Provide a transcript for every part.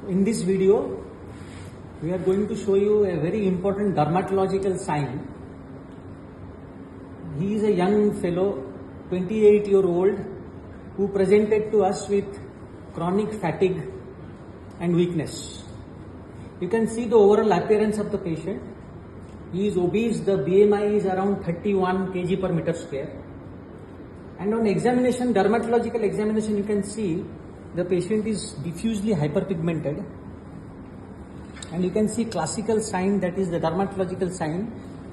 In this video, we are going to show you a very important dermatological sign. He is a young fellow, 28-year-old, who presented to us with chronic fatigue and weakness. You can see the overall appearance of the patient. He is obese, the BMI is around 31 kg per meter square. And on examination, dermatological examination, you can see the patient is diffusely hyperpigmented. And you can see classical sign, that is the dermatological sign,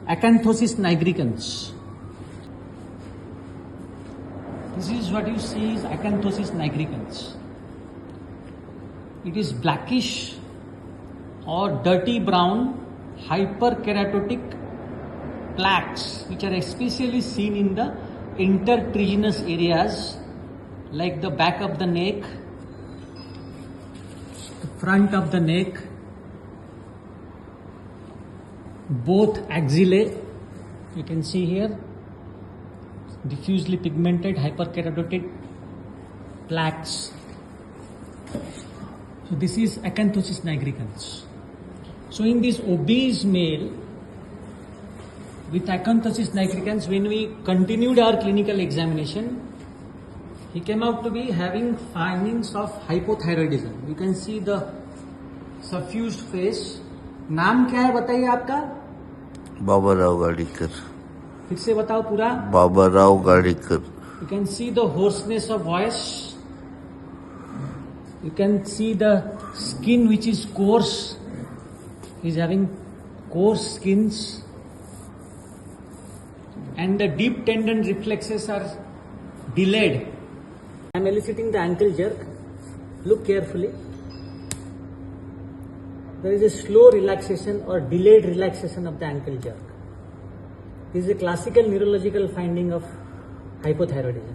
acanthosis nigricans. This is what you see is acanthosis nigricans. It is blackish or dirty brown hyperkeratotic plaques which are especially seen in the intertriginous areas like the back of the neck, the front of the neck, both axillae. You can see here diffusely pigmented hyperkeratotic plaques. So this is acanthosis nigricans. So in this obese male with acanthosis nigricans, when we continued our clinical examination, he came out to be having findings of hypothyroidism. You can see the suffused face. नाम क्या है बताइए आपका? बाबा राव गाड़ीकर. फिर से बताओ पूरा. बाबा Rao गाड़ीकर. You can see the hoarseness of voice. You can see the skin which is coarse. He is having coarse skins. And the deep tendon reflexes are delayed. I am eliciting the ankle jerk. Look carefully. There is a slow relaxation or delayed relaxation of the ankle jerk. This is a classical neurological finding of hypothyroidism.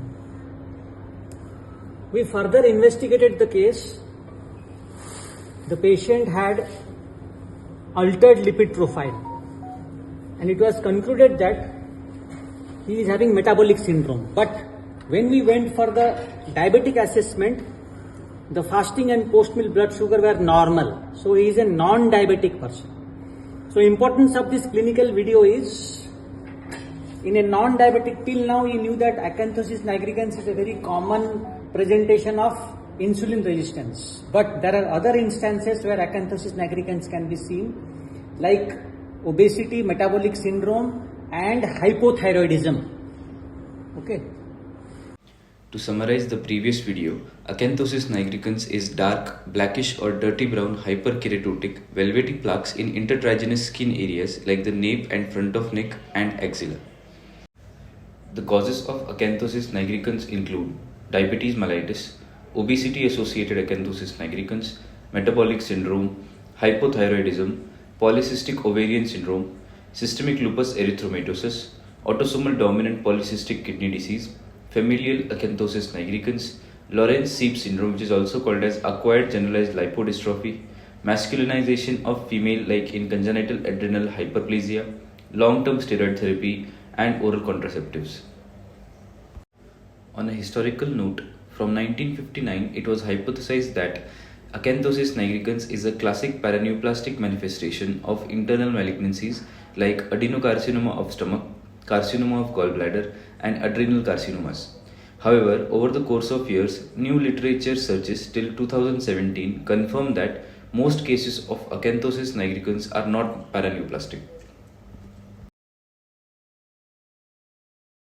We further investigated the case. The patient had altered lipid profile, and it was concluded that he is having metabolic syndrome. But when we went for the diabetic assessment, the fasting and post-meal blood sugar were normal. So he is a non-diabetic person. So importance of this clinical video is, in a non-diabetic, till now he knew that acanthosis nigricans is a very common presentation of insulin resistance. But there are other instances where acanthosis nigricans can be seen, like obesity, metabolic syndrome, and hypothyroidism. Okay. To summarize the previous video, acanthosis nigricans is dark, blackish or dirty brown hyperkeratotic velvety plaques in intertriginous skin areas like the nape and front of neck and axilla. The causes of acanthosis nigricans include diabetes mellitus, obesity associated acanthosis nigricans, metabolic syndrome, hypothyroidism, polycystic ovarian syndrome, systemic lupus erythematosus, autosomal dominant polycystic kidney disease, familial acanthosis nigricans, Lorentz-Seep syndrome, which is also called as acquired generalized lipodystrophy, masculinization of female like in congenital adrenal hyperplasia, long-term steroid therapy, and oral contraceptives. On a historical note, from 1959, it was hypothesized that acanthosis nigricans is a classic paraneoplastic manifestation of internal malignancies like adenocarcinoma of stomach, carcinoma of gallbladder, and adrenal carcinomas. However, over the course of years, new literature searches till 2017 confirmed that most cases of acanthosis nigricans are not paraneoplastic.